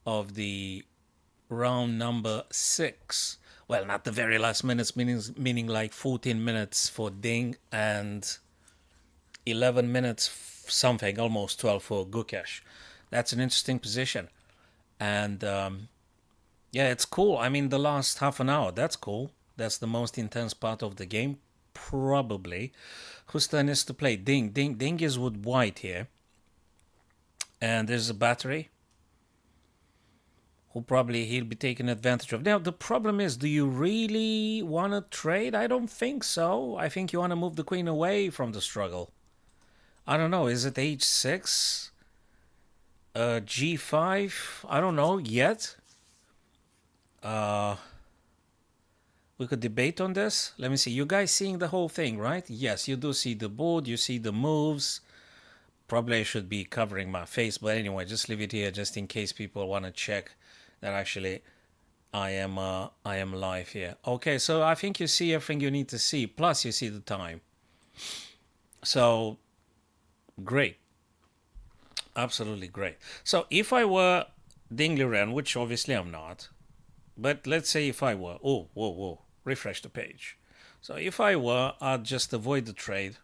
of the round number 6. Well, not the very last minutes, meaning like 14 minutes for Ding and 11 minutes something, almost 12 for Gukesh. That's an interesting position. And yeah, it's cool. I mean, the last half an hour, that's cool. That's the most intense part of the game, probably. Whose turn is to play? Ding. Ding is with white here. And there's a battery who probably he'll be taking advantage of. Now, the problem is, do you really want to trade? I don't think so. I think you want to move the queen away from the struggle. I don't know. Is it h6? G5? I don't know yet. We could debate on this. Let me see. You guys seeing the whole thing, right? Yes, you do see the board. You see the moves. Probably I should be covering my face, but anyway, just leave it here just in case people want to check that actually I am live here. Okay, so I think you see everything you need to see. Plus, you see the time. So great, absolutely great. So if I were Ding Liren, which obviously I'm not, but let's say if I were, oh, whoa, refresh the page. So if I were, I'd just avoid the trade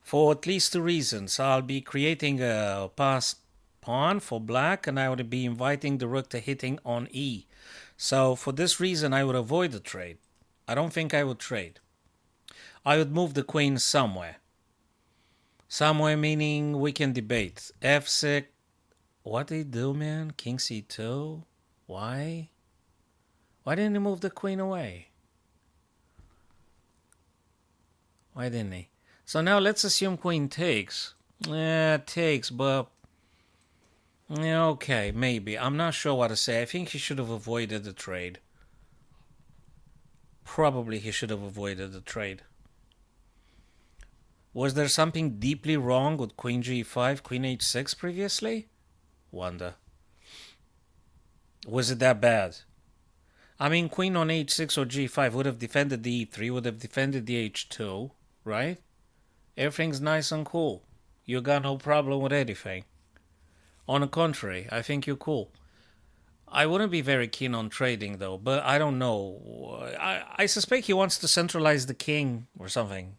for at least 2 reasons. I'll be creating a pass pawn for black, and I would be inviting the rook to hitting on e. So for this reason, I would avoid the trade. I don't think I would trade. I would move the queen somewhere. Somewhere meaning we can debate. F6. What did he do, man? King c2. Why? Why didn't he move the queen away? Why didn't he? So now let's assume queen takes. Takes, but yeah, okay, maybe. I'm not sure what to say. I think he should have avoided the trade. Probably he should have avoided the trade. Was there something deeply wrong with queen g5, queen h6 previously? Wonder. Was it that bad? I mean, queen on h6 or g5 would have defended the e3, would have defended the h2, right? Everything's nice and cool. You got no problem with anything. On the contrary, I think you're cool. I wouldn't be very keen on trading though, but I don't know. I suspect he wants to centralize the king or something.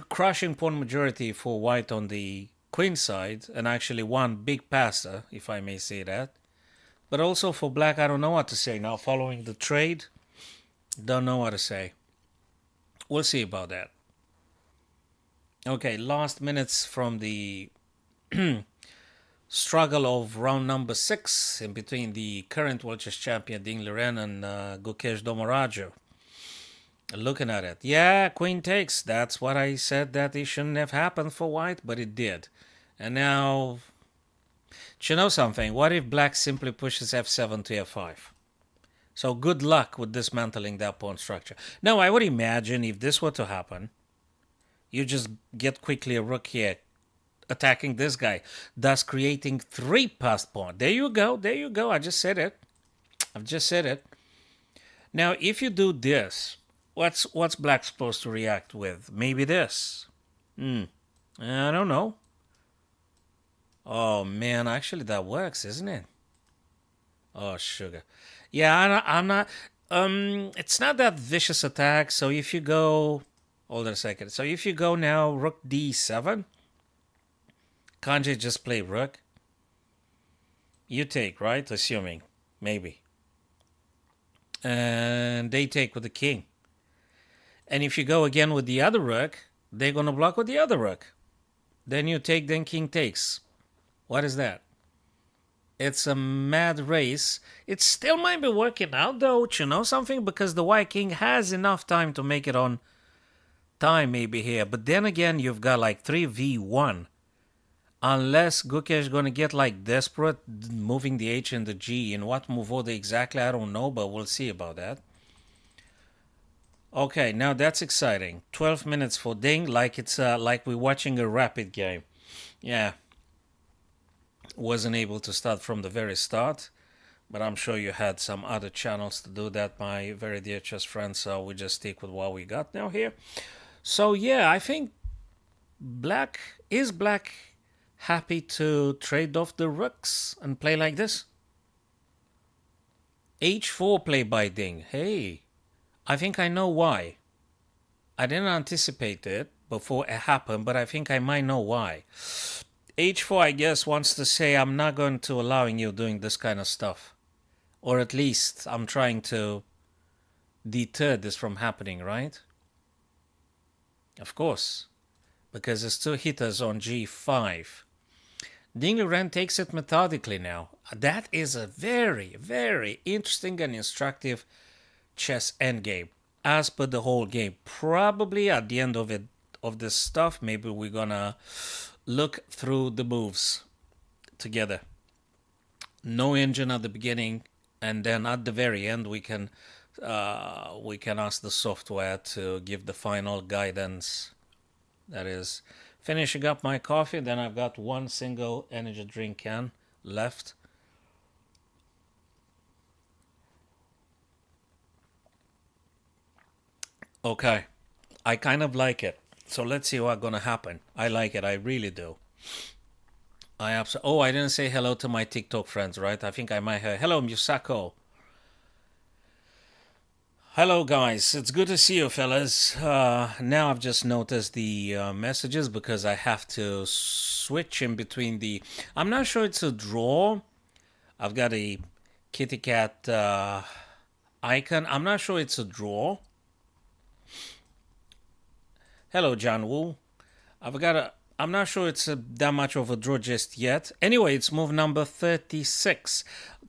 Crushing pawn majority for white on the queen side, and actually one big passer, if I may say that. But also for black, I don't know what to say now. Following the trade, don't know what to say. We'll see about that. Okay, last minutes from the struggle of round number 6 in between the current World Chess Champion Ding Liren and Gukesh Domaraja. Looking at it. Yeah, queen takes. That's what I said that it shouldn't have happened for white, but it did. And now, do you know something? What if black simply pushes f7 to f5? So good luck with dismantling that pawn structure. Now, I would imagine if this were to happen, you just get quickly a rook here, attacking this guy, thus creating 3 passed pawn. There you go. There you go. I just said it. I've just said it. Now, if you do this, what's black supposed to react with? Maybe this. I don't know. Oh, man. Actually, that works, isn't it? Oh, sugar. Yeah, I'm not... it's not that vicious attack. So if you go... Hold on a second. So if you go now, rook d7... Can't you just play rook? You take, right? Assuming. Maybe. And they take with the king. And if you go again with the other rook, they're going to block with the other rook. Then you take, then king takes. What is that? It's a mad race. It still might be working out, though. You know something? Because the white king has enough time to make it on time maybe here. But then again, you've got like 3v1. Unless Gukesh gonna get like desperate, moving the H and the G. In what move order exactly, I don't know, but we'll see about that. Okay, now that's exciting. 12 minutes for Ding, like it's like we're watching a rapid game. Yeah. Wasn't able to start from the very start, but I'm sure you had some other channels to do that, my very dear chess friends, so we just stick with what we got now here. So yeah, I think black happy to trade off the rooks and play like this. H4 play by Ding. Hey, I think I know why. I didn't anticipate it before it happened, but I think I might know why. H4, I guess, wants to say I'm not going to allowing you doing this kind of stuff. Or at least I'm trying to deter this from happening, right? Of course, because there's two hitters on G5. Liren takes it methodically now. That is a very, very interesting and instructive chess endgame. As per the whole game, probably at the end of it, of this stuff, maybe we're gonna look through the moves together. No engine at the beginning, and then at the very end we can ask the software to give the final guidance. That is finishing up my coffee. Then I've got one single energy drink can left. Okay, I kind of like it. So let's see what's gonna happen. I like it. I really do. Oh, I didn't say hello to my TikTok friends, right? I think I might have. Hello, Musako. Hello, guys. It's good to see you, fellas. Now I've just noticed the messages because I have to switch in between the. I'm not sure it's a draw. I've got a kitty cat icon. I'm not sure it's a draw. Hello, John Woo. I'm not sure it's that much of a draw just yet. Anyway, it's move number 36.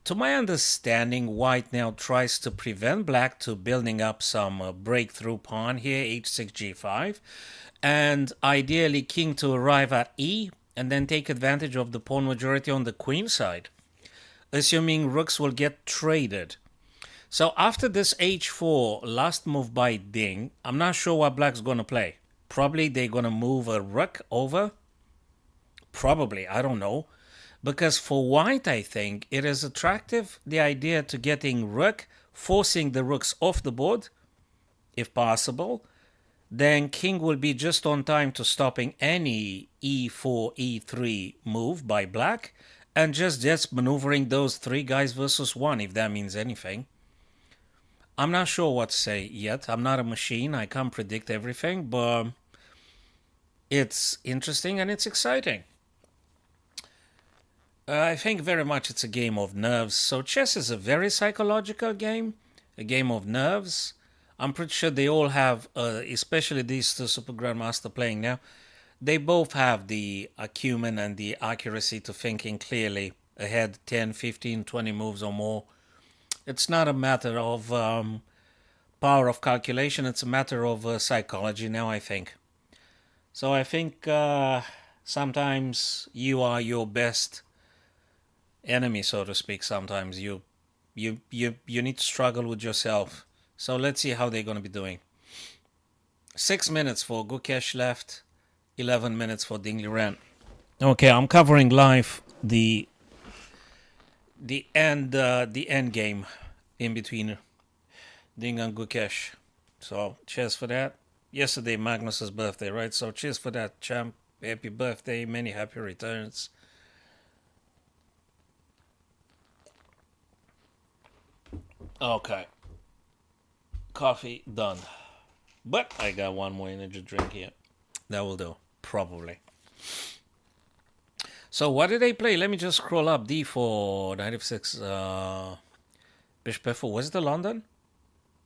To my understanding, white now tries to prevent black to building up some breakthrough pawn here, h6, g5. And ideally, king to arrive at e and then take advantage of the pawn majority on the queen side. Assuming rooks will get traded. So after this h4 last move by Ding, I'm not sure what black's going to play. Probably they're going to move a rook over. Probably, I don't know. Because for white, I think, it is attractive, the idea to getting rook, forcing the rooks off the board, if possible. Then king will be just on time to stopping any e4, e3 move by black. And just maneuvering those three guys versus one, if that means anything. I'm not sure what to say yet. I'm not a machine. I can't predict everything, but it's interesting and it's exciting. I think very much it's a game of nerves. So chess is a very psychological game, a game of nerves. I'm pretty sure they all have, especially these two Super Grandmaster playing now, they both have the acumen and the accuracy to thinking clearly ahead 10, 15, 20 moves or more. It's not a matter of power of calculation. It's a matter of psychology now, I think. So I think sometimes you are your best enemy, so to speak. Sometimes you need to struggle with yourself. So let's see how they're going to be doing. 6 minutes for Gukesh left. 11 minutes for Liren. Okay, I'm covering live the end game in between Ding and Gukesh. So cheers for that. Yesterday Magnus's birthday, right? So cheers for that, champ. Happy birthday, many happy returns. Okay. Coffee done. But I got one more energy drink here. That will do. Probably. So what did they play? Let me just scroll up. D4, knight f6, bishop f4. Was it the London?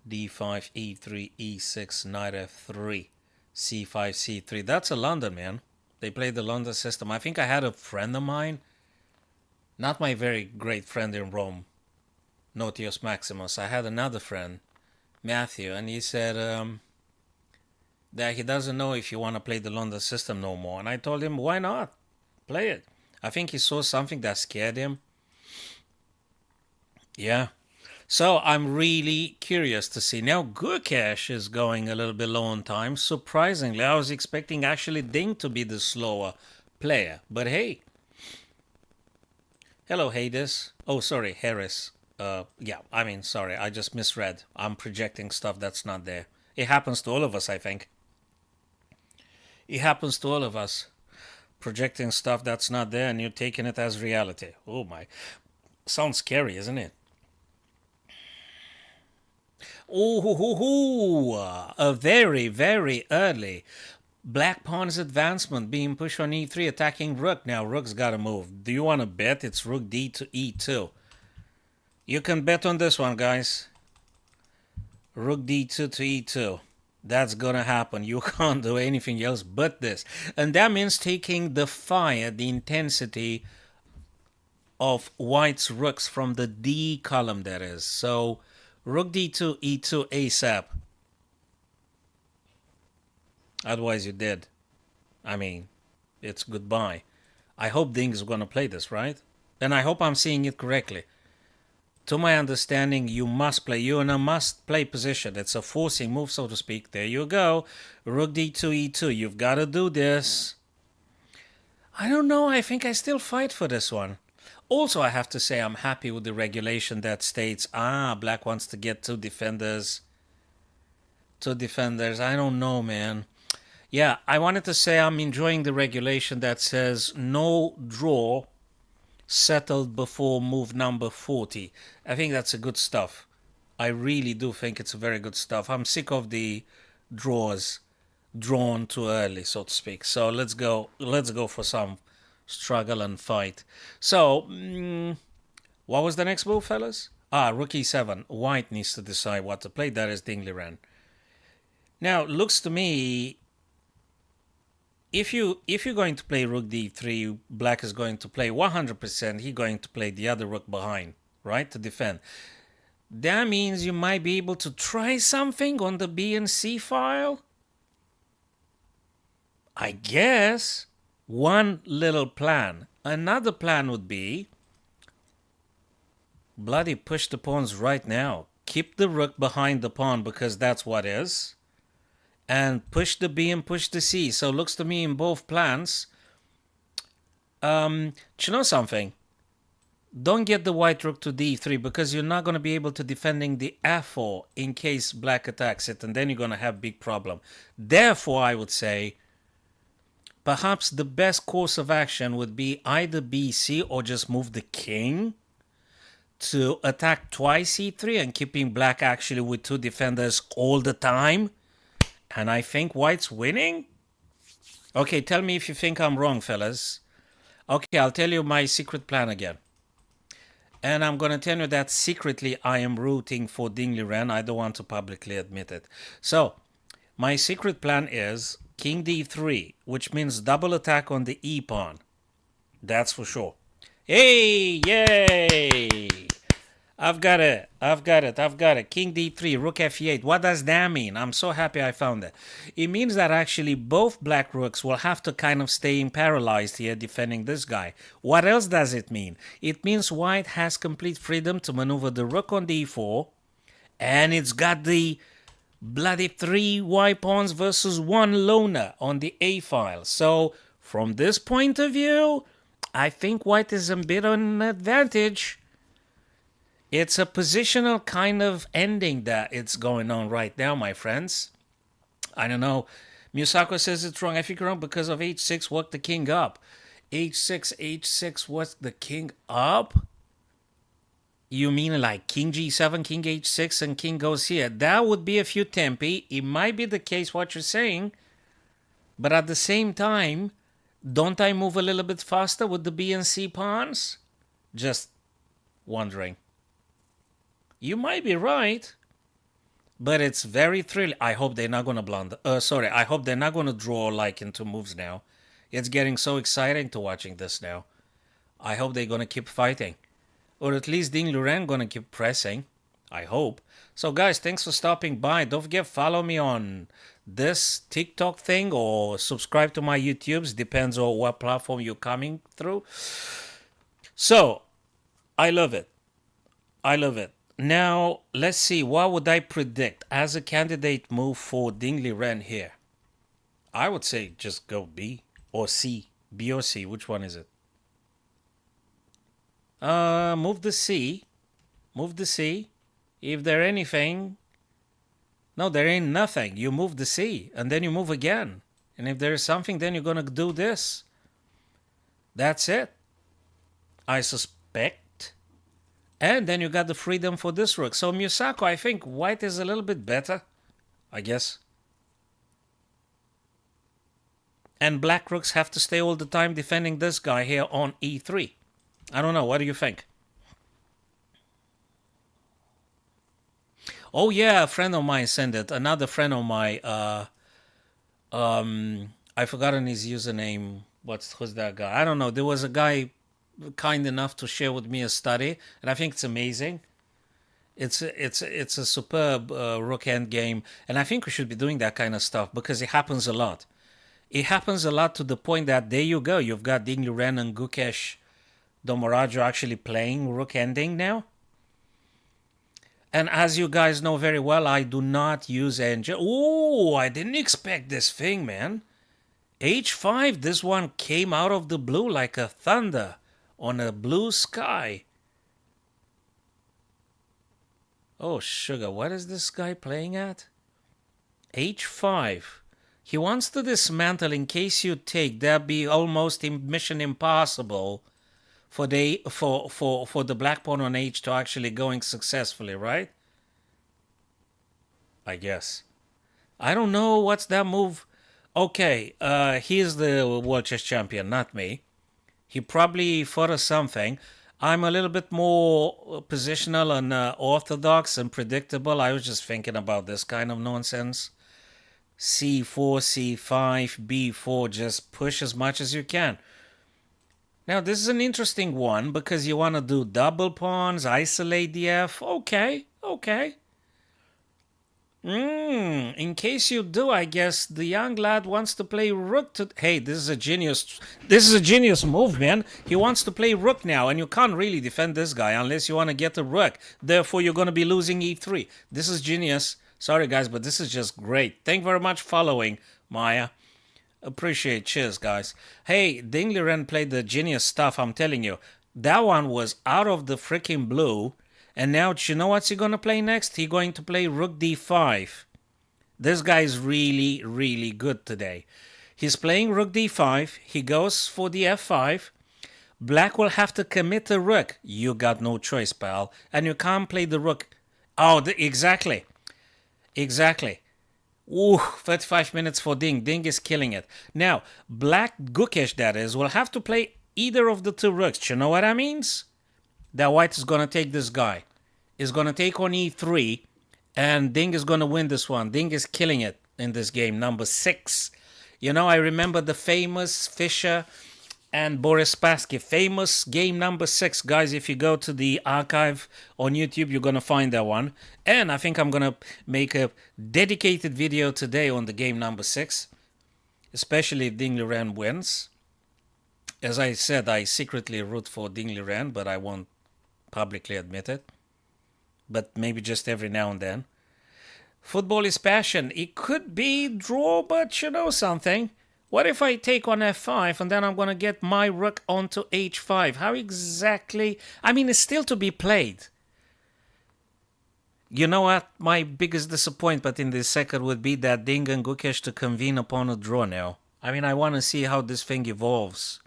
D5, E3, E6, knight f3, C5, C3. That's a London, man. They played the London system. I think I had a friend of mine, not my very great friend in Rome, Notius Maximus. I had another friend, Matthew, and he said that he doesn't know if you want to play the London system no more. And I told him, why not? Play it. I think he saw something that scared him. Yeah. So I'm really curious to see. Now Gukesh is going a little bit low on time. Surprisingly, I was expecting actually Ding to be the slower player. But hey. Hello, Hades. Oh, sorry, Harris. Sorry, I just misread. I'm projecting stuff that's not there. It happens to all of us, I think. It happens to all of us. projecting stuff that's not there and you're taking it as reality. Oh my. Sounds scary, isn't it? Oh, a very, very early Black pawn's advancement being pushed on e3, attacking rook. Now rook's got to move. Do you want to bet it's rook d to e2? You can bet on this one, guys. Rook d2 to e2. That's gonna happen. You can't do anything else but this. And that means taking the fire, the intensity of white's rooks from the D column, that is. So rook d2, e2 ASAP. Otherwise you're dead. I mean, it's goodbye. I hope Ding's gonna play this, right? And I hope I'm seeing it correctly. To my understanding, you must play. You're in a must-play position. It's a forcing move, so to speak. There you go. Rook d2, e2. You've got to do this. I don't know. I think I still fight for this one. Also, I have to say I'm happy with the regulation that states, black wants to get two defenders. Two defenders. I don't know, man. Yeah, I wanted to say I'm enjoying the regulation that says no draw settled before move number 40. I think that's a good stuff. I really do think it's very good stuff. I'm sick of the draws drawn too early, so to speak. So let's go for some struggle and fight. So what was the next move, fellas? Rook e7. White needs to decide what to play. That is Liren. Now, looks to me, if you're going to play rook d3, black is going to play 100%. He's going to play the other rook behind, right, to defend. That means you might be able to try something on the B and C file. I guess one little plan. Another plan would be bloody push the pawns right now. Keep the rook behind the pawn because that's what is. And push the B and push the C. So it looks to me in both plans. Do you know something? Don't get the white rook to d3 because you're not going to be able to defending the f4 in case black attacks it, and then you're going to have big problem. Therefore, I would say perhaps the best course of action would be either bc or just move the king to attack twice e3 and keeping black actually with two defenders all the time. And I think white's winning? Okay, tell me if you think I'm wrong, fellas. Okay, I'll tell you my secret plan again. And I'm going to tell you that secretly I am rooting for Liren. I don't want to publicly admit it. So, my secret plan is king d3, which means double attack on the e pawn. That's for sure. Hey, yay! I've got it. King d3, rook f8. What does that mean? I'm so happy I found it. It means that actually both black rooks will have to kind of stay paralyzed here defending this guy. What else does it mean? It means white has complete freedom to maneuver the rook on d4. And it's got the bloody 3 white pawns versus 1 loner on the a file. So from this point of view, I think white is a bit on an advantage. It's a positional kind of ending that it's going on right now, my friends. I don't know. Musako says it's wrong. I think wrong because of h6, work the king up. h6, what's the king up? You mean like king g7, king h6, and king goes here. That would be a few tempi. It might be the case what you're saying. But at the same time, don't I move a little bit faster with the b and c pawns? Just wondering. You might be right, but it's very thrilling. I hope they're not going to blunder. I hope they're not going to draw like into moves now. It's getting so exciting to watching this now. I hope they're going to keep fighting. Or at least Liren going to keep pressing. I hope. So guys, thanks for stopping by. Don't forget, follow me on this TikTok thing or subscribe to my YouTubes. Depends on what platform you're coming through. So, I love it. Now, let's see, what would I predict as a candidate move for Liren here? I would say just go B or C. B or C, which one is it? Move the C. If there anything... No, there ain't nothing. You move the C, and then you move again. And if there is something, then you're going to do this. That's it, I suspect. And then you got the freedom for this rook. So Musako, I think white is a little bit better, I guess. And black rooks have to stay all the time defending this guy here on e3. I don't know. What do you think? Oh yeah, a friend of mine sent it. Another friend of mine. I forgotten his username. Who's that guy? I don't know. There was a guy kind enough to share with me a study, and I think it's amazing. It's a superb rook end game, and I think we should be doing that kind of stuff because it happens a lot. It happens a lot to the point that there you go. You've got Liren and Gukesh Domoraju actually playing rook ending now. And as you guys know very well, I do not use engine. Oh, I didn't expect this thing, man. H5, this one came out of the blue like a thunder on a blue sky. Oh, sugar, what is this guy playing at? H5. He wants to dismantle in case you take. That'd be almost mission impossible for the black pawn on H to actually going successfully, right? I guess. I don't know what's that move. Okay, he's the world chess champion, not me. He probably thought of something. I'm a little bit more positional and orthodox and predictable. I was just thinking about this kind of nonsense. C4, C5, B4, just push as much as you can. Now, this is an interesting one because you want to do double pawns, isolate the F. Okay. In case you do, I guess the young lad wants to play rook to... Hey, this is a genius move, man. He wants to play rook now, and you can't really defend this guy unless you want to get a rook. Therefore, you're going to be losing e3. This is genius. Sorry, guys, but this is just great. Thank you very much for following, Maya. Appreciate. Cheers, guys. Hey, Liren played the genius stuff, I'm telling you. That one was out of the freaking blue. And now, you know what's he going to play next? He's going to play rook d5. This guy is really, really good today. He's playing rook d5. He goes for the f5. Black will have to commit a rook. You got no choice, pal. And you can't play the rook. Oh, exactly. Ooh, 35 minutes for Ding. Ding is killing it. Now, black Gukesh, that is, will have to play either of the two rooks. You know what that means? That white is going to take this guy. Is going to take on e3. And Ding is going to win this one. Ding is killing it in this game. Number 6. You know, I remember the famous Fischer and Boris Spassky. Famous game number 6. Guys, if you go to the archive on YouTube, you're going to find that one. And I think I'm going to make a dedicated video today on the game number 6. Especially if Ding Liren wins. As I said, I secretly root for Ding Liren, but I won't publicly admit it. But maybe just every now and then. Football is passion. It could be draw, but you know something. What if I take on f5 and then I'm going to get my rook onto h5? How exactly? I mean, it's still to be played. You know what? My biggest disappointment in this second would be that Ding and Gukesh to convene upon a draw now. I mean, I want to see how this thing evolves.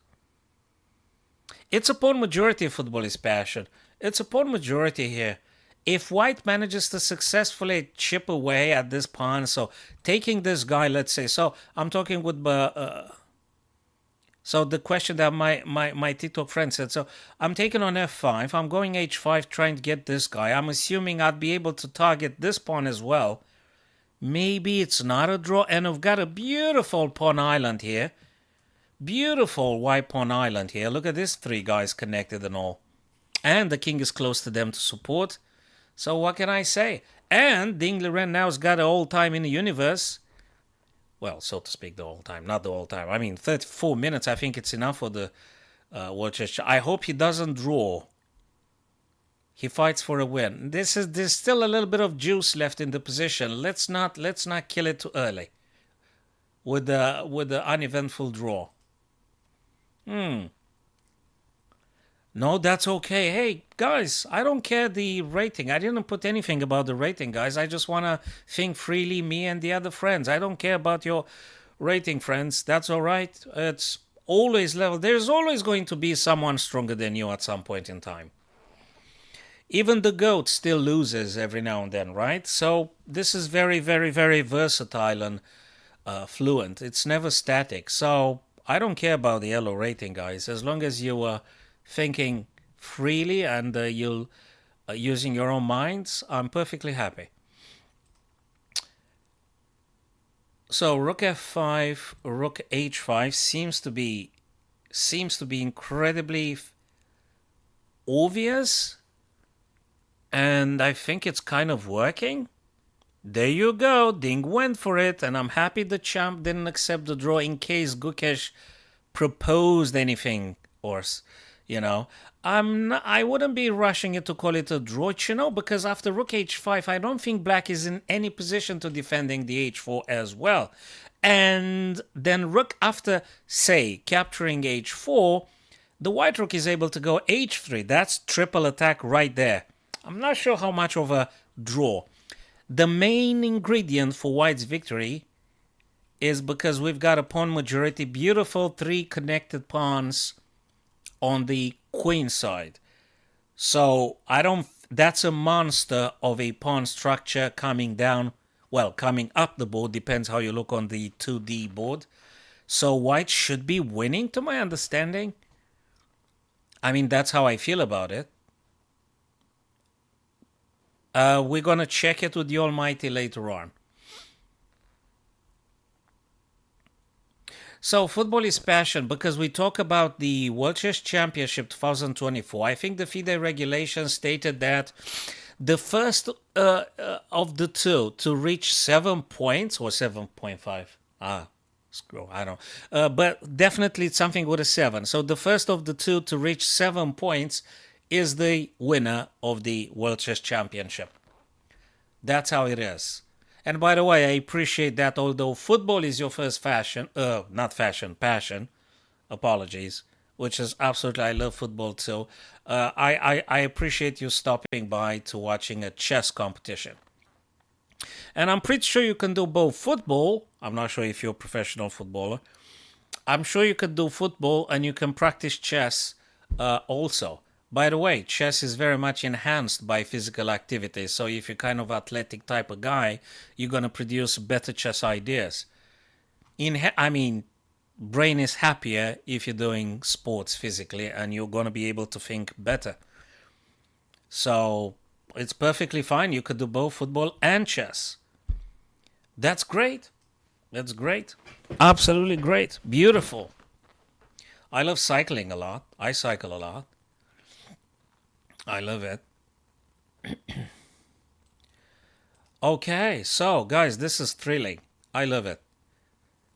It's a pawn majority. Football is passion. It's a pawn majority here. If white manages to successfully chip away at this pawn, so taking this guy, let's say, so I'm talking with, so the question that my TikTok friend said, so I'm taking on f5, I'm going h5 trying to get this guy. I'm assuming I'd be able to target this pawn as well. Maybe it's not a draw, and I've got a beautiful pawn island here. Beautiful white pawn island here. Look at this, 3 guys connected and all. And the king is close to them to support. So what can I say? And Ding Liren now's got an all time in the universe. Well, so to speak, the all time, not the all time. I mean, 34 minutes, I think it's enough for the World Chess. I hope he doesn't draw. He fights for a win. There's still a little bit of juice left in the position. Let's not kill it too early with the uneventful draw. No, that's okay. Hey, guys, I don't care the rating. I didn't put anything about the rating, guys. I just want to think freely, me and the other friends. I don't care about your rating, friends. That's all right. always level. There's always going to be someone stronger than you at some point in time. Even the GOAT still loses every now and then, right? So this is very, very, very versatile and fluent. It's never static. So I don't care about the yellow rating, guys. As long as you are thinking freely and you're using your own minds, I'm perfectly happy. So rook f5, rook h5 seems to be incredibly obvious, and I think it's kind of working. There you go. Ding went for it, and I'm happy the champ didn't accept the draw in case Gukesh proposed anything, or, you know. I wouldn't be rushing it to call it a draw, because after rook h5, I don't think black is in any position to defending the h4 as well. And then rook after, say, capturing h4, the white rook is able to go h3. That's triple attack right there. I'm not sure how much of a draw. The main ingredient for white's victory is because we've got a pawn majority, beautiful 3 connected pawns on the queen side. So that's a monster of a pawn structure coming down, well, coming up the board, depends how you look on the 2D board. So white should be winning, to my understanding. I mean, that's how I feel about it. We're going to check it with the Almighty later on. So football is passion, because we talk about the World Chess Championship 2024. I think the FIDE regulation stated that the first of the two to reach 7 points, or 7.5. Screw, I don't know. But definitely it's something with a 7. So the first of the two to reach 7 points is the winner of the World Chess Championship. That's how it is. And by the way, I appreciate that although football is your first passion, apologies, which is absolutely, I love football too. I appreciate you stopping by to watching a chess competition. And I'm pretty sure you can do both football. I'm not sure if you're a professional footballer. I'm sure you can do football and you can practice chess also. By the way, chess is very much enhanced by physical activity. So if you're kind of athletic type of guy, you're going to produce better chess ideas. Brain is happier if you're doing sports physically, and you're going to be able to think better. So it's perfectly fine. You could do both football and chess. That's great. That's great. Absolutely great. Beautiful. I love cycling a lot. I cycle a lot. I love it. Okay, so guys, this is thrilling. I love it.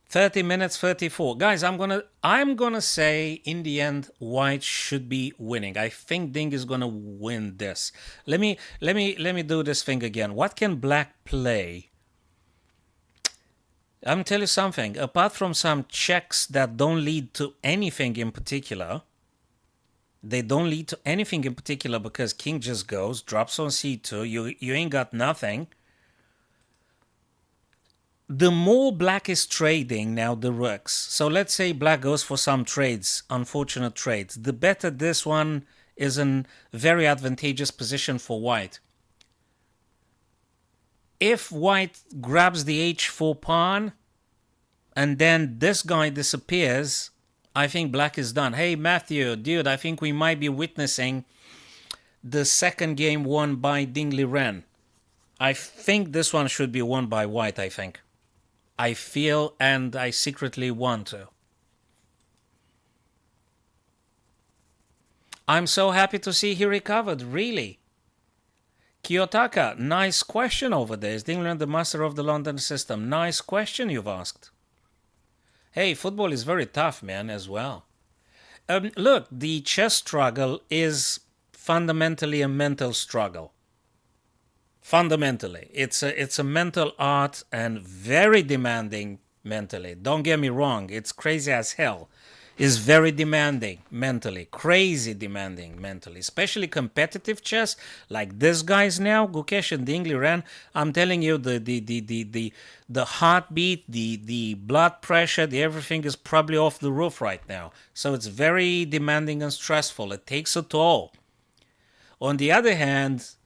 30 minutes 34. Guys, I'm gonna say in the end white should be winning. I think Ding is gonna win this. Let me do this thing again. What can black play? I'm gonna tell you something. Apart from some checks that don't lead to anything in particular, they don't lead to anything in particular because king just goes, drops on c2, you ain't got nothing. The more black is trading now the rooks, so let's say black goes for some trades, unfortunate trades, the better this one is in very advantageous position for white. If white grabs the h4 pawn and then this guy disappears, I think black is done. Hey, Matthew, dude, I think we might be witnessing the second game won by Ding Liren. I think this one should be won by white, I think. I feel and I secretly want to. I'm so happy to see he recovered, really. Kiyotaka, nice question over there. Is Ding Liren the master of the London system? Nice question you've asked. Hey, football is very tough, man, as well. Look, the chess struggle is fundamentally a mental struggle. Fundamentally. It's a mental art and very demanding mentally. Don't get me wrong, it's crazy as hell. is very demanding mentally, crazy demanding mentally, especially competitive chess like this guy's now, Gukesh and Liren. I'm telling you, the heartbeat, the blood pressure, the everything is probably off the roof right now. So it's very demanding and stressful. It takes a toll. On the other hand,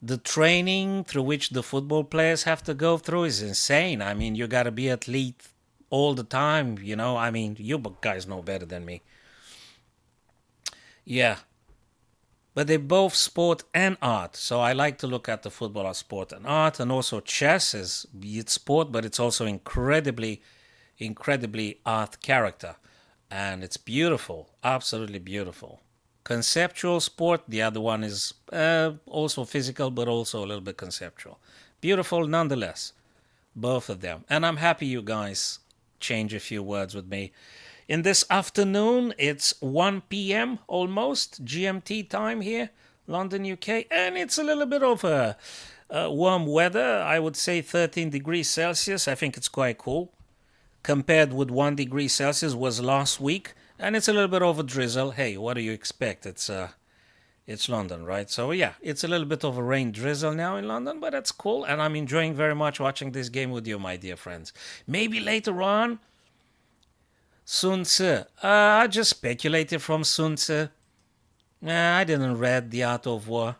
the training through which the football players have to go through is insane. I mean, you got to be athlete all the time, you know. I mean, you guys know better than me. Yeah. But they both sport and art. So I like to look at the football as sport and art. And also chess is, it's sport, but it's also incredibly, incredibly art character. And it's beautiful. Absolutely beautiful. Conceptual sport. The other one is also physical, but also a little bit conceptual. Beautiful nonetheless. Both of them. And I'm happy you guys change a few words with me. In this afternoon, it's 1 p.m. almost, GMT time here, London, UK. And it's a little bit of a warm weather. I would say 13 degrees Celsius. I think it's quite cool. Compared with 1 degree Celsius was last week. And it's a little bit of a drizzle. Hey, what do you expect? It's London, right? So yeah, it's a little bit of a rain drizzle now in London, but that's cool. And I'm enjoying very much watching this game with you, my dear friends. Maybe later on, Sun Tzu. I just speculated from Sun Tzu. I didn't read The Art of War.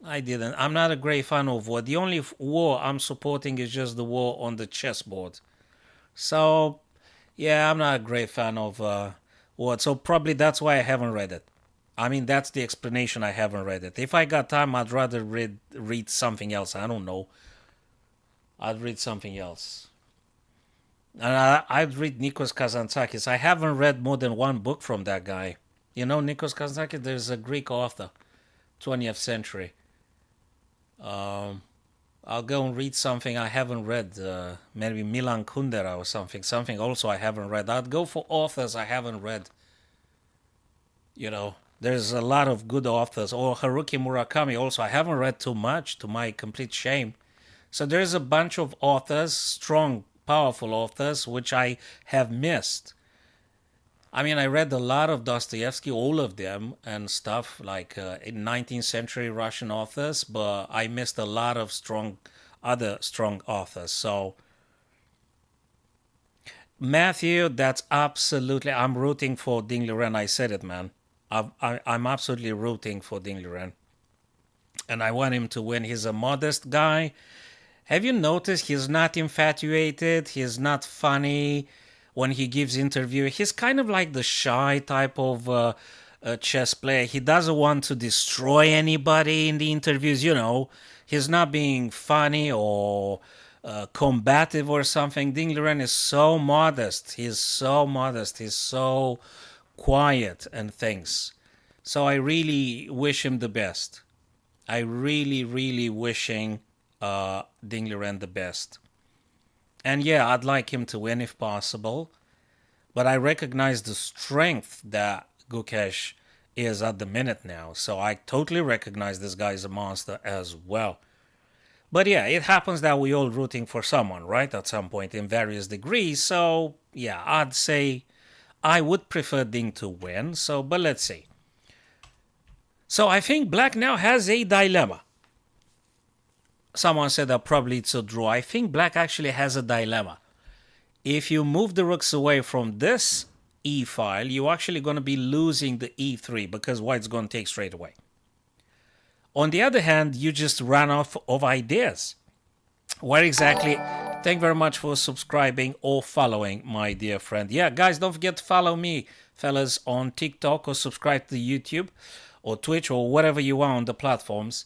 I didn't. I'm not a great fan of war. The only war I'm supporting is just the war on the chessboard. So, yeah, I'm not a great fan of war. So probably that's why I haven't read it. I mean, that's the explanation I haven't read it. If I got time, I'd rather read something else. I don't know. I'd read something else. And I'd read Nikos Kazantzakis. I haven't read more than one book from that guy. You know, Nikos Kazantzakis, there's a Greek author, 20th century. I'll go and read something I haven't read. Maybe Milan Kundera or something also I haven't read. I'd go for authors I haven't read. You know, there's a lot of good authors. Or Haruki Murakami also. I haven't read too much, to my complete shame. So there's a bunch of authors, strong, powerful authors, which I have missed. I mean, I read a lot of Dostoevsky, all of them, and stuff like in 19th century Russian authors, but I missed a lot of other strong authors. So, Matthew, that's absolutely, I'm rooting for Ding Liren. I said it, man. I'm absolutely rooting for Ding Liren. And I want him to win. He's a modest guy. Have you noticed he's not infatuated? He's not funny when he gives interview. He's kind of like the shy type of chess player. He doesn't want to destroy anybody in the interviews. You know, he's not being funny or combative or something. Ding Liren is so modest. He's so modest. He's so quiet and things. So I really wish him the best. I really wishing Ding Liren the best. And yeah, I'd like him to win if possible. But I recognize the strength that Gukesh is at the minute now. So I totally recognize this guy is a monster as well. But yeah, it happens that we all rooting for someone, right? At some point in various degrees. So yeah, I'd say I would prefer Ding to win. So, but let's see. So I think Black now has a dilemma. Someone said that probably it's a draw. I think Black actually has a dilemma. If you move the rooks away from this E file, you're actually going to be losing the E3 because White's going to take straight away. On the other hand, you just ran off of ideas. Where exactly? Thank you very much for subscribing or following, my dear friend. Yeah, guys, don't forget to follow me, fellas, on TikTok or subscribe to YouTube or Twitch or whatever you want on the platforms.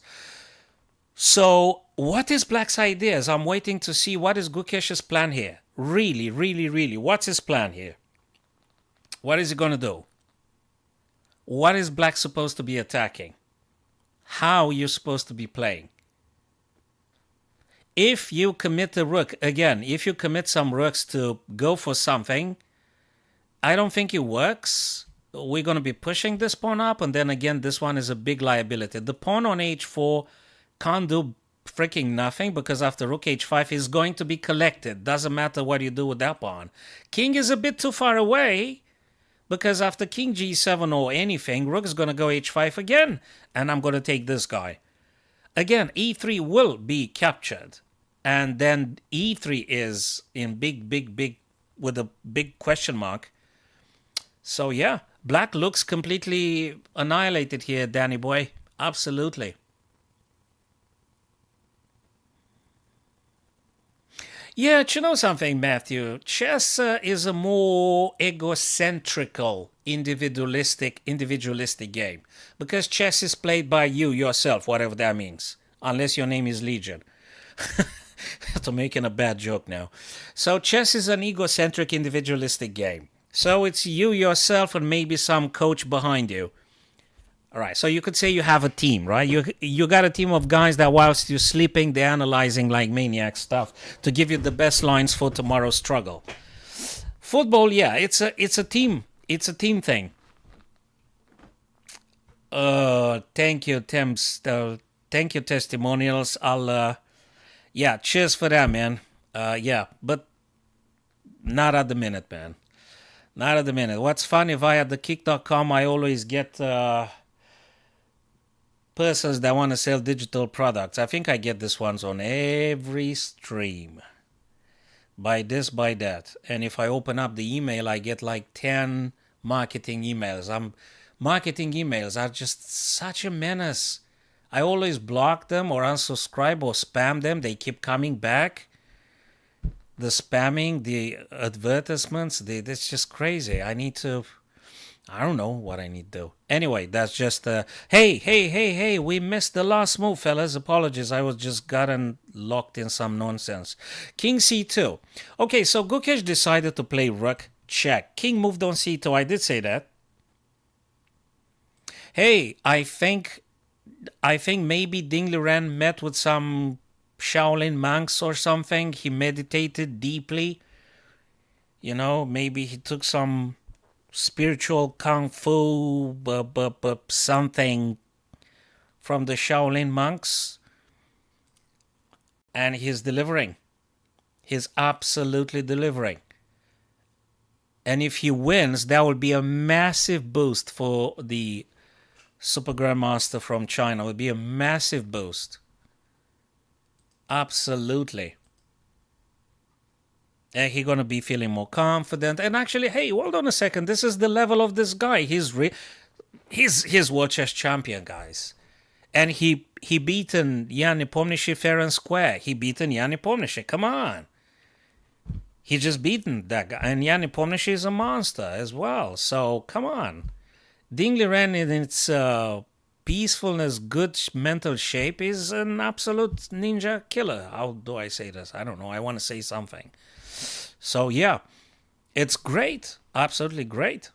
So, what is Black's ideas? I'm waiting to see what is Gukesh's plan here. Really, what's his plan here? What is he going to do? What is Black supposed to be attacking? How are you supposed to be playing? If you commit a rook, again, if you commit some rooks to go for something, I don't think it works. We're going to be pushing this pawn up, and then again, this one is a big liability. The pawn on h4 can't do freaking nothing because after rook h5 is going to be collected. Doesn't matter what you do with that pawn. King is a bit too far away, Because after king g7 or anything, rook is going to go h5 again. And I'm going to take this guy. Again, e3 will be captured. And then e3 is in big, with a big question mark. So yeah, black looks completely annihilated here, Danny boy. Absolutely. Yeah, you know something, Matthew? Chess is a more egocentrical, individualistic game. Because chess is played by you yourself, whatever that means. Unless your name is Legion. I'm making a bad joke now. So chess is an egocentric, individualistic game. So it's you yourself and maybe some coach behind you. All right, so you could say you have a team, right? You got a team of guys that whilst you're sleeping, they're analyzing like maniac stuff to give you the best lines for tomorrow's struggle. Football, yeah, it's a team. It's a team thing. Thank you, Thames. Thank you, testimonials. Yeah, cheers for that, man. Yeah, but not at the minute, man. Not at the minute. What's funny, via the kick.com, I always get persons that want to sell digital products. I think I get this ones on every stream. Buy this, buy that. And if I open up the email, I get like 10 marketing emails. Marketing emails are just such a menace. I always block them or unsubscribe or spam them. They keep coming back. The spamming, the advertisements, that's just crazy. I don't know what I need to do. Anyway, that's just, hey, we missed the last move, fellas. Apologies, I was just gotten locked in some nonsense. King c2. Okay, so Gukesh decided to play rook check. King moved on c2, I did say that. Hey, I think maybe Liren met with some Shaolin monks or something. He meditated deeply. You know, maybe he took some spiritual kung fu, something from the Shaolin monks. And he's delivering. He's absolutely delivering. And if he wins, that will be a massive boost for the Super Grandmaster from China. It would be a massive boost. Absolutely. And he's going to be feeling more confident. And actually, hey, hold on a second. This is the level of this guy. He's world chess champion, guys. And he beaten Jan Nepomniachtchi fair and square. He beaten Jan Nepomniachtchi. Come on. He just beaten that guy. And Jan Nepomniachtchi is a monster as well. So, come on. Liren in its peacefulness, good mental shape is an absolute ninja killer. How do I say this? I don't know. I want to say something. So yeah, it's great. Absolutely great.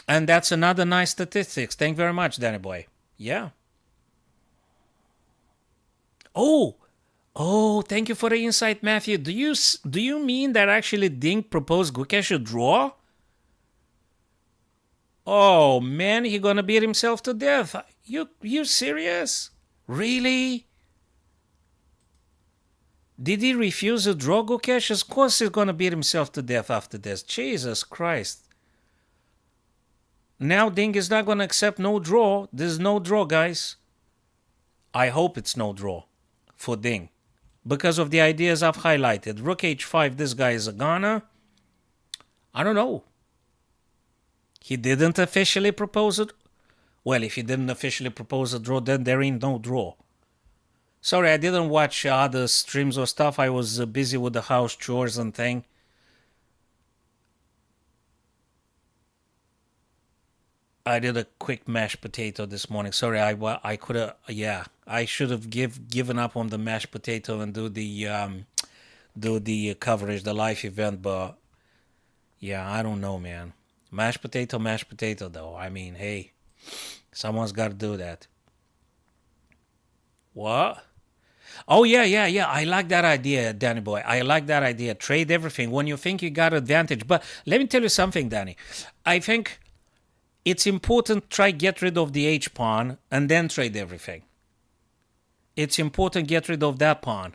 And that's another nice statistics. Thank you very much, Danny boy. Yeah. Oh, thank you for the insight, Matthew. Do you mean that actually Ding proposed Gukesh a draw? Oh man, he gonna beat himself to death. You serious? Really? Did he refuse a draw, Gukesh? Of course he's gonna beat himself to death after this. Jesus Christ. Now Ding is not gonna accept no draw. There's no draw, guys. I hope it's no draw for Ding. Because of the ideas I've highlighted. Rook h5, this guy is a goner. I don't know. He didn't officially propose it. Well, if he didn't officially propose a draw, then there ain't no draw. Sorry, I didn't watch other streams or stuff. I was busy with the house chores and thing. I did a quick mashed potato this morning. Sorry, I could have. Yeah, I should have given up on the mashed potato and do the coverage, the live event. But yeah, I don't know, man. Mashed potato, though. I mean, hey, someone's got to do that. What? Oh, yeah. I like that idea, Danny boy. I like that idea. Trade everything when you think you got advantage. But let me tell you something, Danny. I think it's important to try get rid of the H pawn and then trade everything. It's important to get rid of that pawn.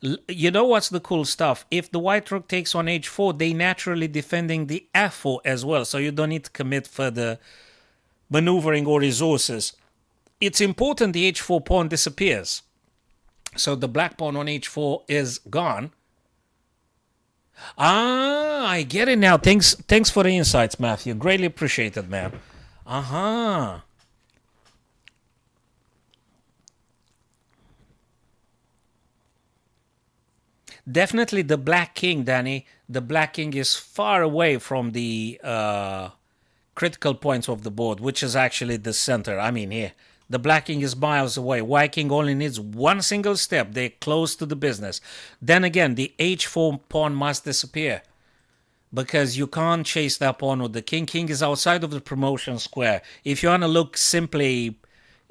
You know what's the cool stuff? If the white rook takes on h4, they naturally defending the f4 as well, so you don't need to commit further maneuvering or resources. It's important the h4 pawn disappears. So the black pawn on h4 is gone. Ah, I get it now. Thanks for the insights, Matthew. Greatly appreciated, man. Uh-huh. Definitely the black king, Danny. The black king is far away from the critical points of the board, which is actually the center. I mean, here. The black king is miles away. White king only needs one single step. They're close to the business. Then again, the h4 pawn must disappear, because you can't chase that pawn with the king. King is outside of the promotion square. If you want to look simply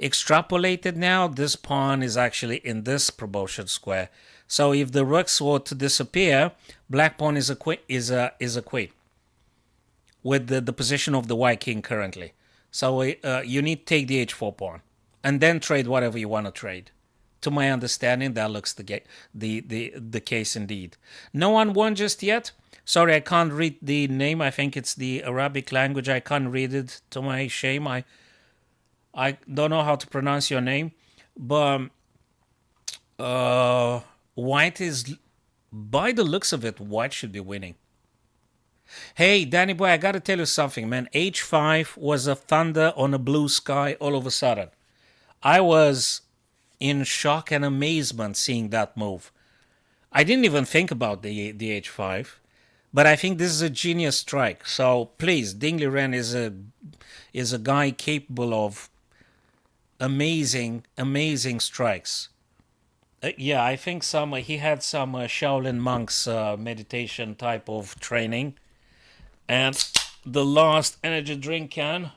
extrapolated now, this pawn is actually in this promotion square. So if the rooks were to disappear, black pawn is a queen, with the position of the white king currently. So you need to take the h4 pawn and then trade whatever you want to trade. To my understanding, that looks the case indeed. No one won just yet. Sorry, I can't read the name. I think it's the Arabic language. I can't read it, to my shame. I don't know how to pronounce your name. But white is, by the looks of it, white should be winning. Hey, Danny boy, I gotta tell you something, man. h5 was a thunder on a blue sky all of a sudden. I was in shock and amazement seeing that move. I didn't even think about the h5, but I think this is a genius strike. So please, Liren is a guy capable of amazing strikes. Yeah, I think he had some Shaolin monks meditation type of training. And the last energy drink can.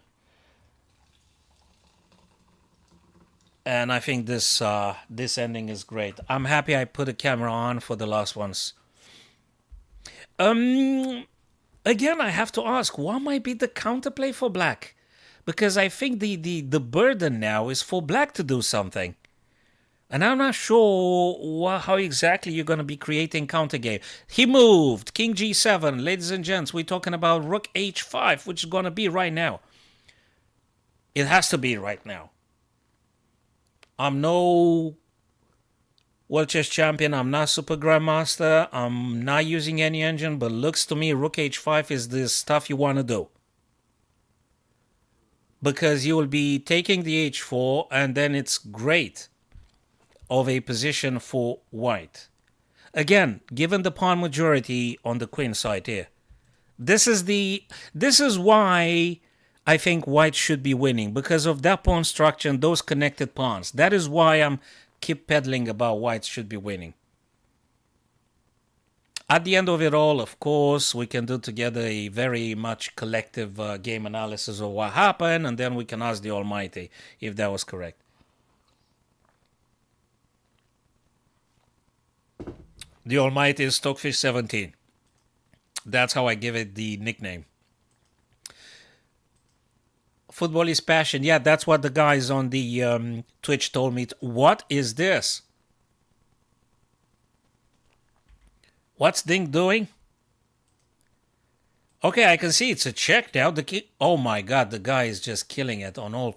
And I think this ending is great. I'm happy I put a camera on for the last ones. Again, I have to ask, what might be the counterplay for black? Because I think the burden now is for black to do something. And I'm not sure how exactly you're going to be creating counter game. He moved. King g7. Ladies and gents, we're talking about rook h5, which is going to be right now. It has to be right now. I'm no World Chess Champion. I'm not Super Grandmaster. I'm not using any engine. But looks to me, rook h5 is the stuff you want to do. Because you will be taking the h4, and then it's great of a position for white. Again, given the pawn majority on the queen side here, this is why I think white should be winning, because of that pawn structure and those connected pawns. That is why I'm keep peddling about white should be winning. At the end of it all, of course, we can do together a very much collective game analysis of what happened, and then we can ask the Almighty if that was correct. The Almighty is Stockfish17. That's how I give it the nickname. Football is passion. Yeah, that's what the guys on the Twitch told me. What is this? What's Ding doing? Okay, I can see it's a check now. Oh my god, the guy is just killing it on all.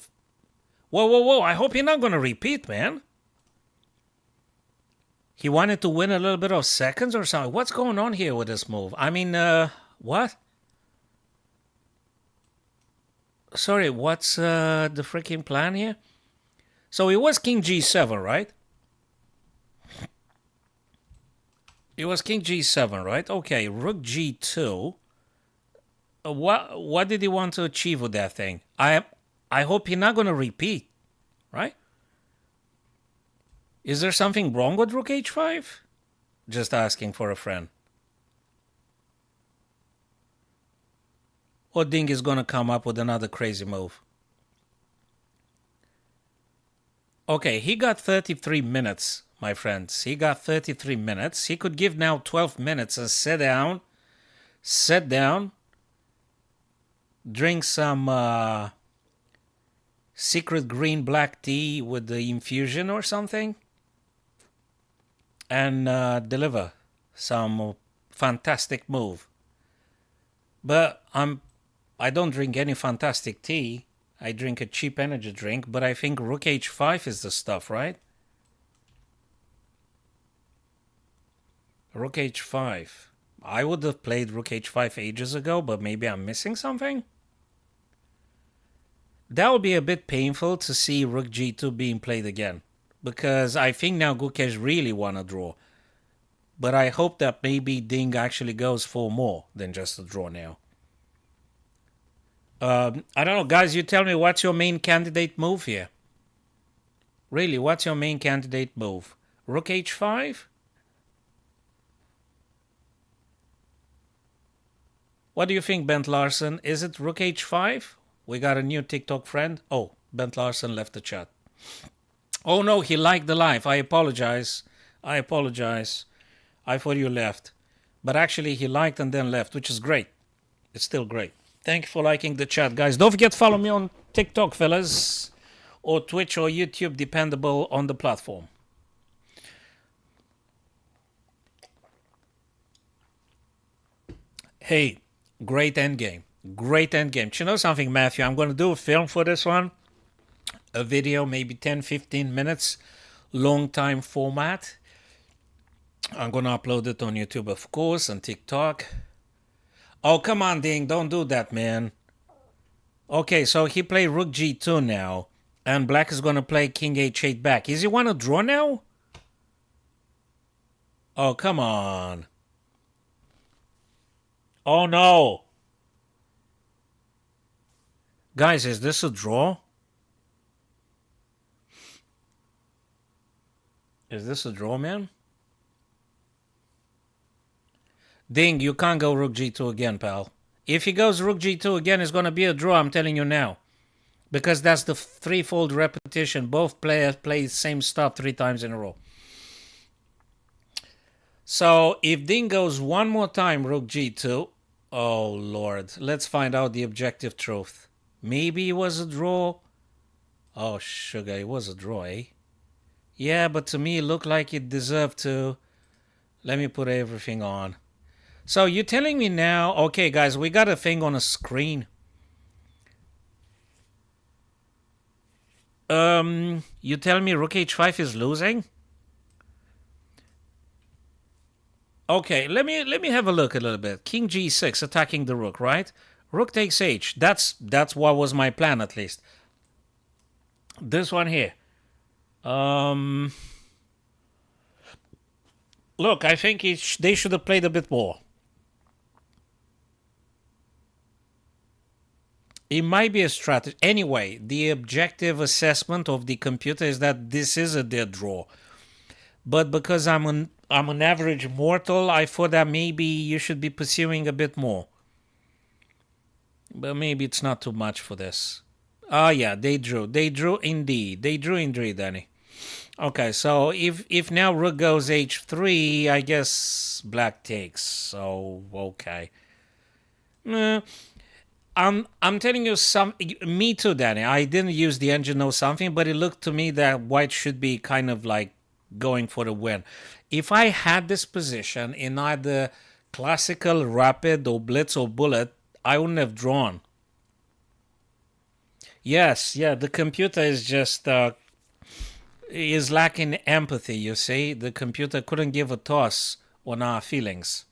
Whoa. I hope you're not going to repeat, man. He wanted to win a little bit of seconds or something. What's going on here with this move? I mean, what? Sorry, what's the freaking plan here? So it was King G7, right? It was King G7, right? Okay, Rook G2. What did he want to achieve with that thing? I hope he's not going to repeat, right? Is there something wrong with Rook H5? Just asking for a friend. Or Ding is going to come up with another crazy move. Okay, he got 33 minutes, my friends. He got 33 minutes. He could give now 12 minutes and sit down, drink some secret green black tea with the infusion or something, and deliver some fantastic move. But I don't drink any fantastic tea. I drink a cheap energy drink, but I think Rook H5 is the stuff, right? Rook H5. I would have played Rook H5 ages ago, but maybe I'm missing something? That would be a bit painful to see Rook G2 being played again, because I think now Gukesh really want to draw. But I hope that maybe Ding actually goes for more than just a draw now. I don't know, guys, you tell me what's your main candidate move here? Really, what's your main candidate move? Rook H5? What do you think, Bent Larson? Is it Rook H5? We got a new TikTok friend. Oh, Bent Larson left the chat. Oh no, he liked the live. I apologize. I thought you left. But actually he liked and then left, which is great. It's still great. Thank you for liking the chat, guys. Don't forget to follow me on TikTok, fellas. Or Twitch or YouTube, dependable on the platform. Hey, great endgame. Great endgame. Do you know something, Matthew? I'm going to do a film for this one. A video, maybe 10-15 minutes. Long time format. I'm going to upload it on YouTube, of course, and TikTok. Oh, come on, Ding. Don't do that, man. Okay, so he played Rook G2 now. And Black is going to play King H8 back. Is he want to draw now? Oh, come on. Oh, no. Guys, is this a draw? Is this a draw, man? Ding, you can't go Rook G2 again, pal. If he goes Rook G2 again, it's going to be a draw, I'm telling you now. Because that's the threefold repetition. Both players play the same stuff 3 times in a row. So, if Ding goes one more time Rook G2... Oh, Lord. Let's find out the objective truth. Maybe it was a draw. Oh, sugar, it was a draw, eh? Yeah, but to me it looked like it deserved to. Let me put everything on. So you're telling me now, okay, guys, we got a thing on a screen. You tell me Rook H5 is losing? Okay, let me have a look a little bit. King G6 attacking the rook, right? Rook takes H. That's what was my plan, at least. This one here. Look, I think they should have played a bit more. It might be a strategy. Anyway, the objective assessment of the computer is that this is a dead draw. But because I'm an average mortal, I thought that maybe you should be pursuing a bit more. But maybe it's not too much for this. Ah, yeah, they drew. They drew indeed. They drew indeed, Danny. Okay, so if now rook goes h3, I guess black takes. So, okay. I'm telling you me too, Danny. I didn't use the engine know something, but it looked to me that white should be kind of like going for the win. If I had this position in either classical, rapid, or blitz or bullet, I wouldn't have drawn. Yes, yeah, the computer is just is lacking empathy, you see. The computer couldn't give a toss on our feelings.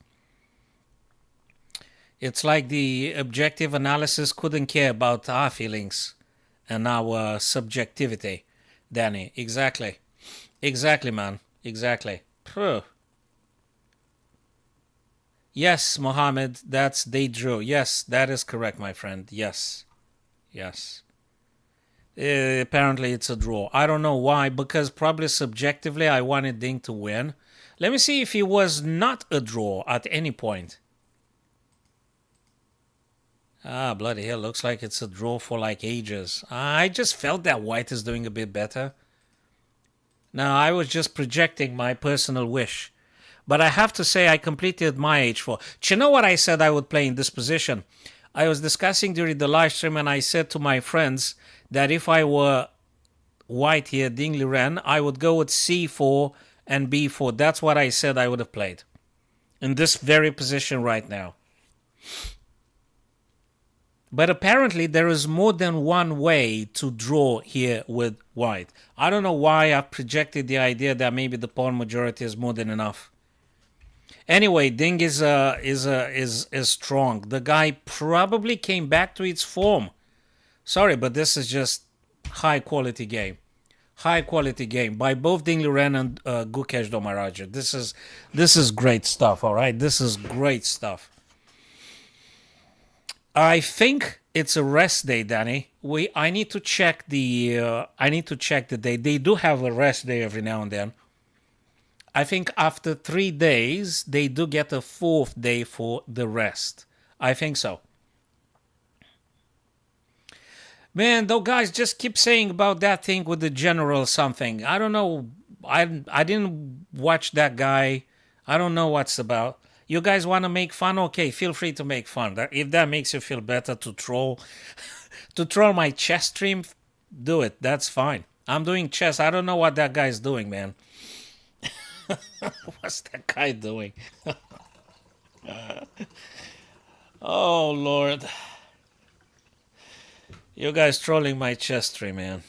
It's like the objective analysis couldn't care about our feelings and our subjectivity, Danny. Exactly. Exactly, man. Exactly. Phew. Yes, Mohammed, they drew. Yes, that is correct, my friend. Yes. Yes. Apparently it's a draw. I don't know why, because probably subjectively I wanted Ding to win. Let me see if it was not a draw at any point. Ah, bloody hell, looks like it's a draw for like ages. I just felt that white is doing a bit better. Now, I was just projecting my personal wish. But I have to say I completed my h4. Do you know what I said I would play in this position? I was discussing during the live stream and I said to my friends that if I were white here, Ding Liren, I would go with c4 and b4. That's what I said I would have played in this very position right now. But apparently there is more than one way to draw here with white. I don't know why I've projected the idea that maybe the pawn majority is more than enough. Anyway, Ding is strong. The guy probably came back to its form. Sorry, but this is just high quality game. High quality game by both Ding Liren and Gukesh Domaraja. This is great stuff. All right, this is great stuff. I think it's a rest day, Danny. I need to check the day. They do have a rest day every now and then. I think after 3 days they do get a 4th day for the rest. I think so. Man, though, guys, just keep saying about that thing with the general something. I don't know. I didn't watch that guy. I don't know what's about. You guys want to make fun? Okay, feel free to make fun. If that makes you feel better to troll, to troll my chess stream, do it. That's fine. I'm doing chess. I don't know what that guy's doing, man. What's that guy doing? Oh, Lord. You guys trolling my chess stream, man.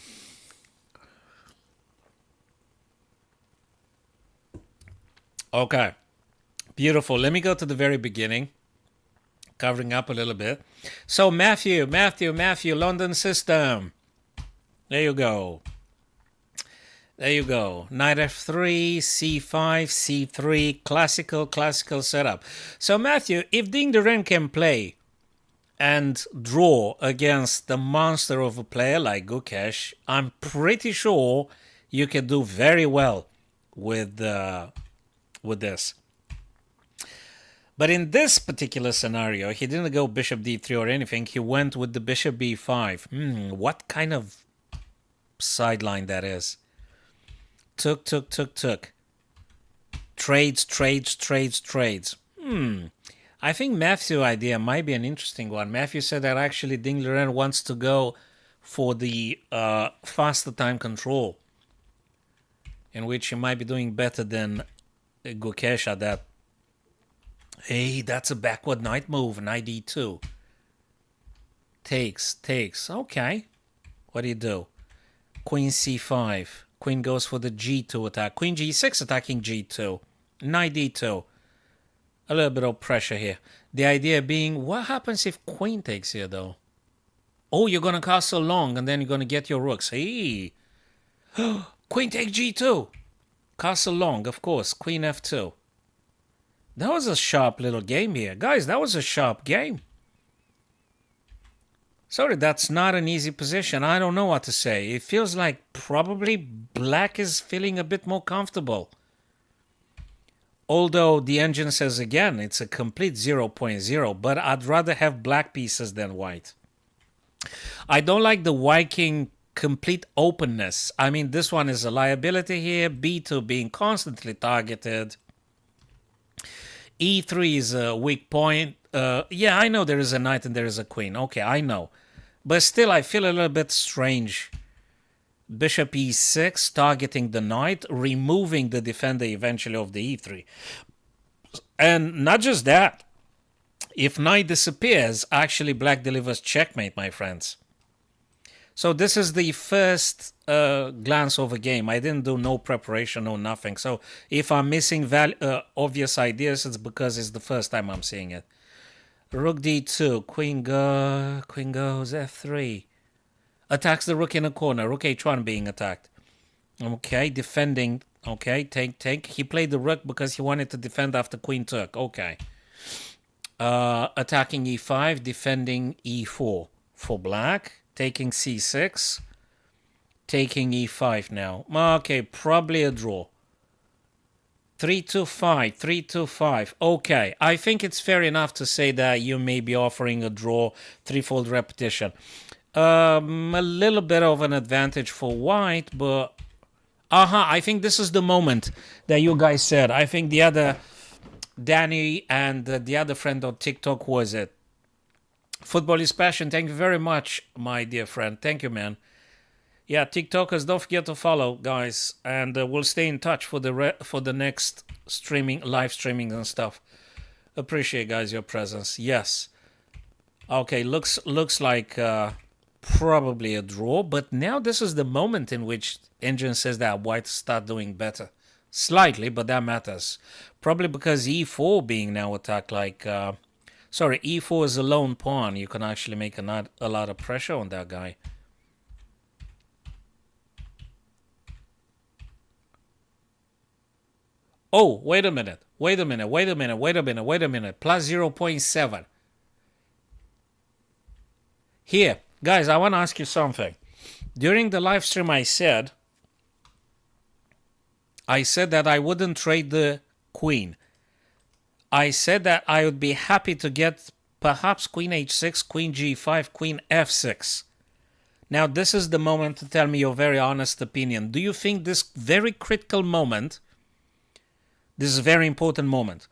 Okay. Beautiful. Let me go to the very beginning, covering up a little bit. So Matthew, London system. There you go. There you go. Knight f3, c5, c3, classical setup. So Matthew, if Ding Liren can play and draw against the monster of a player like Gukesh, I'm pretty sure you can do very well with this. But in this particular scenario, he didn't go bishop d3 or anything. He went with the bishop b5. What kind of sideline that is? Took. Trades. I think Matthew's idea might be an interesting one. Matthew said that actually Ding Liren wants to go for the faster time control, in which he might be doing better than Gukesh at that. Hey, that's a backward knight move, knight d2. Takes. Okay. What do you do? Queen c5. Queen goes for the g2 attack. Queen g6 attacking g2. Knight d2. A little bit of pressure here. The idea being, what happens if queen takes here, though? Oh, you're going to castle long, and then you're going to get your rooks. Hey. Queen take g2. Castle long, of course. Queen f2. That was a sharp little game here. Guys, that was a sharp game. Sorry, that's not an easy position. I don't know what to say. It feels like probably black is feeling a bit more comfortable. Although the engine says again, it's a complete 0.0, but I'd rather have black pieces than white. I don't like the white king complete openness. I mean, this one is a liability here. b2 being constantly targeted. e3 is a weak point. Yeah, I know there is a knight and there is a queen. Okay, I know. But still, I feel a little bit strange. Bishop e6, targeting the knight, removing the defender eventually of the e3. And not just that. If knight disappears, actually black delivers checkmate, my friends. So this is the first glance of a game. I didn't do no preparation, no nothing. So if I'm missing obvious ideas, it's because it's the first time I'm seeing it. Rook d2, queen goes f3. Attacks the rook in a corner. Rook h1 being attacked. Okay, defending. Okay, take. He played the rook because he wanted to defend after queen took. Okay. Attacking e5, defending e4 for black. Taking c6. Taking e5 now. Okay, probably a draw. 3-2-5. Okay, I think it's fair enough to say that you may be offering a draw, threefold repetition. A little bit of an advantage for white, but I think this is the moment that you guys said. I think the other Danny and the other friend on TikTok, was it? Football is passion. Thank you very much, my dear friend. Thank you, man. Yeah, TikTokers, don't forget to follow, guys, and we'll stay in touch for the next streaming, live streaming and stuff. Appreciate, guys, your presence. Yes. Okay, looks like probably a draw, but now this is the moment in which engine says that white start doing better. Slightly, but that matters. Probably because e4 being now attacked like... sorry, e4 is a lone pawn. You can actually make a lot of pressure on that guy. Oh, wait a minute. Wait a minute. Wait a minute. Wait a minute. Wait a minute. Plus 0.7. Here, guys, I want to ask you something. During the live stream, I said that I wouldn't trade the queen. I said that I would be happy to get perhaps queen h6, queen g5, queen f6. Now, this is the moment to tell me your very honest opinion. Do you think this very critical moment, this is a very important moment,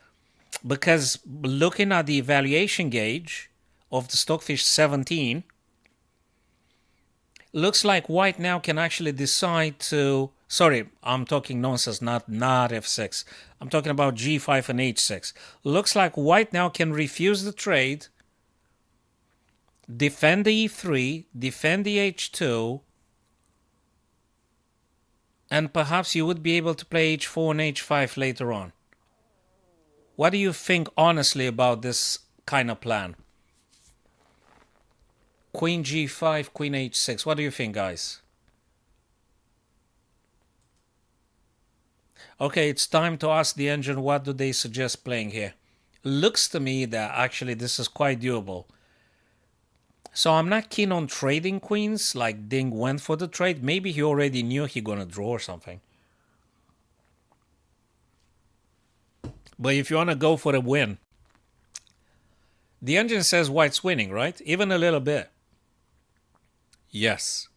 because looking at the evaluation gauge of the Stockfish 17, looks like white now can actually decide to... Sorry, I'm talking nonsense, not f6. I'm talking about g5 and h6. Looks like white now can refuse the trade, defend the e3, defend the h2, and perhaps you would be able to play h4 and h5 later on. What do you think honestly about this kind of plan? Queen g5, queen h6. What do you think, guys? Okay, it's time to ask the engine what do they suggest playing here. Looks to me that actually this is quite doable. So I'm not keen on trading queens like Ding went for the trade. Maybe he already knew he gonna draw or something. But if you want to go for a win, the engine says white's winning, right? Even a little bit. Yes.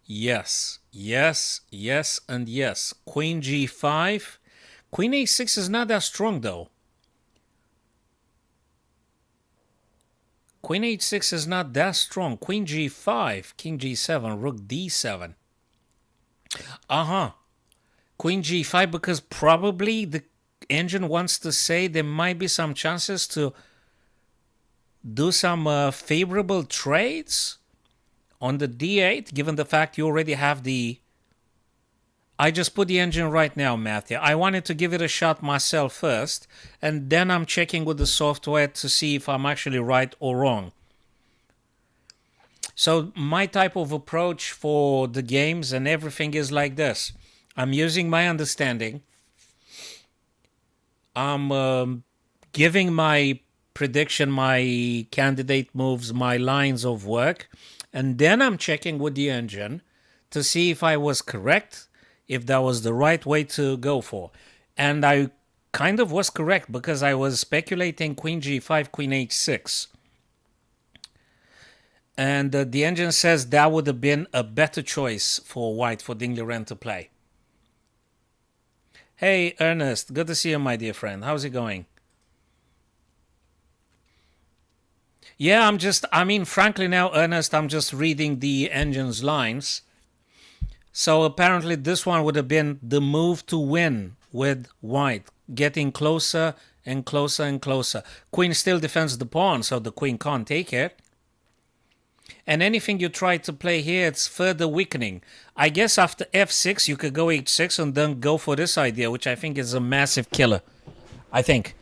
Yes. Yes. Yes. And yes. Queen g5. Queen a6 is not that strong, though. Queen h6 is not that strong. Queen g5. King g7. Rook d7. Queen g5, because probably the engine wants to say there might be some chances to do some favorable trades on the d8, given the fact you already have the... I just put the engine right now, Matthew. I wanted to give it a shot myself first, and then I'm checking with the software to see if I'm actually right or wrong. So my type of approach for the games and everything is like this. I'm using my understanding. I'm giving my prediction, my candidate moves, my lines of work, and then I'm checking with the engine to see if I was correct, if that was the right way to go for. And I kind of was correct because I was speculating queen g5, queen h6. And the engine says that would have been a better choice for white, for Ding Liren to play. Hey, Ernest, good to see you, my dear friend. How's it going? Yeah, frankly now, Ernest, I'm just reading the engine's lines. So apparently this one would have been the move to win with white, getting closer and closer and closer. Queen still defends the pawn, so the queen can't take it. And anything you try to play here, it's further weakening. I guess after f6, you could go h6 and then go for this idea, which I think is a massive killer. I think.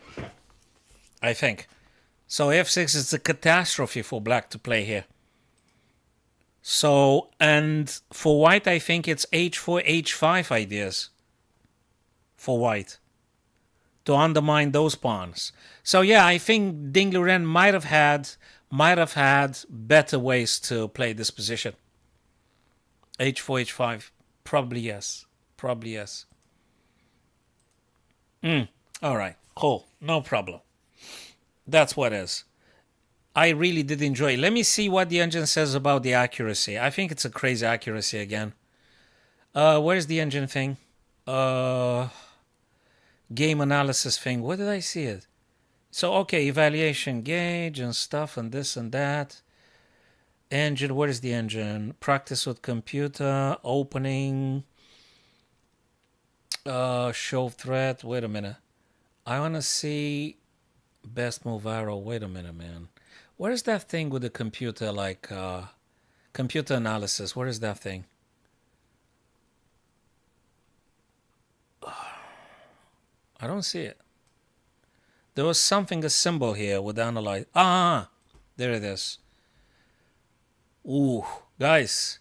So f6 is a catastrophe for black to play here. So, and for white, I think it's h4, h5 ideas for white to undermine those pawns. So yeah, I think Ding Liren might have had better ways to play this position. h4, h5, probably yes. All right, cool, no problem. That's what it is. I really did enjoy it. Let me see what the engine says about the accuracy. I think it's a crazy accuracy again. Where's the engine thing? Game analysis thing. Where did I see it? So, okay, evaluation gauge and stuff and this and that. Engine, where is the engine? Practice with computer, opening, show threat. Wait a minute. I want to see best move arrow. Wait a minute, man. Where is that thing with the computer, like computer analysis? Where is that thing? I don't see it. There was something, a symbol here with analyze. Ah, there it is. Ooh, guys,